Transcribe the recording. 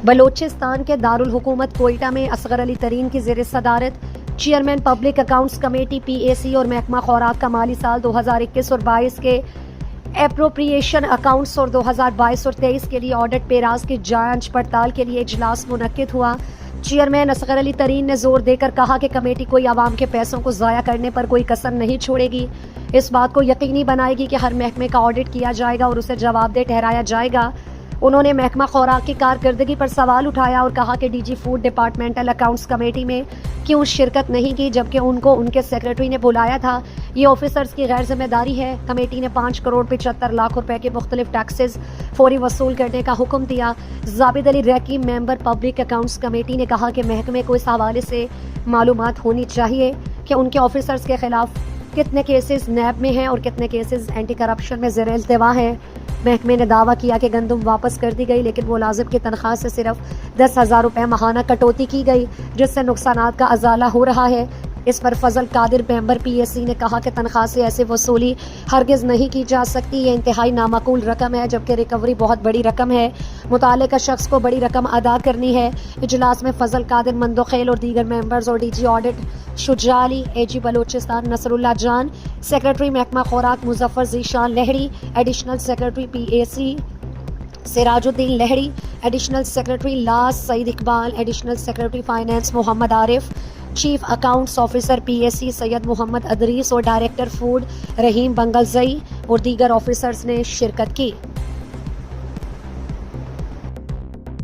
بلوچستان کے دارالحکومت کوئٹہ میں اصغر علی ترین کی زیر صدارت chairman public accounts committee PAC اور محکمہ خوراک کا مالی سال 2021 اور 22 کے اپروپریشن اکاؤنٹس اور 2022 اور 23 کے لیے آڈٹ پیراز کی جانچ پڑتال کے لیے اجلاس منعقد ہوا۔ چیئرمین اصغر علی ترین نے زور دے کر کہا کہ کمیٹی کوئی عوام کے پیسوں کو ضائع کرنے پر کوئی کسر نہیں چھوڑے گی، اس بات کو یقینی بنائے گی کہ ہر محکمے کا آڈٹ کیا جائے گا اور اسے جواب دہ ٹھہرایا جائے گا۔ انہوں نے محکمہ خوراک کی کارکردگی پر سوال اٹھایا اور کہا کہ DG food departmental accounts committee میں کیوں شرکت نہیں کی جبکہ ان کو ان کے سیکرٹری نے بلایا تھا، یہ آفیسرز کی غیر ذمہ داری ہے۔ کمیٹی نے 5 کروڑ 75 لاکھ روپے کے مختلف ٹیکسز فوری وصول کرنے کا حکم دیا۔ زابد علی ریکی ممبر پبلک اکاؤنٹس کمیٹی نے کہا کہ محکمے کو اس حوالے سے معلومات ہونی چاہیے کہ ان کے آفیسرز کے خلاف کتنے کیسز نیب میں ہیں اور کتنے کیسز اینٹی کرپشن میں زیر التوا ہیں۔ محکمے نے دعویٰ کیا کہ گندم واپس کر دی گئی لیکن ملازم کی تنخواہ سے صرف 10,000 روپے ماہانہ کٹوتی کی گئی جس سے نقصانات کا ازالہ ہو رہا ہے۔ اس پر فضل قادر ممبر PAC نے کہا کہ تنخواہ سے ایسے وصولی ہرگز نہیں کی جا سکتی، یہ انتہائی نامعقول رقم ہے جبکہ ریکوری بہت بڑی رقم ہے، متعلقہ شخص کو بڑی رقم ادا کرنی ہے۔ اجلاس میں فضل قادر مندوخیل اور دیگر ممبرز اور DG آڈٹ شجاع علی، AG بلوچستان نصر اللہ جان، سیکرٹری محکمہ خوراک Muzaffar Zeeshan Lehri, additional secretary PAC Siraj uddin Lehri, additional secretary لاس سعید اقبال، ایڈیشنل سیکرٹری فائنانس محمد عارف، چیف اکاؤنٹس آفیسر PAC سید محمد ادریس اور ڈائریکٹر فوڈ رحیم بنگلزئی اور دیگر آفیسرز نے شرکت کی۔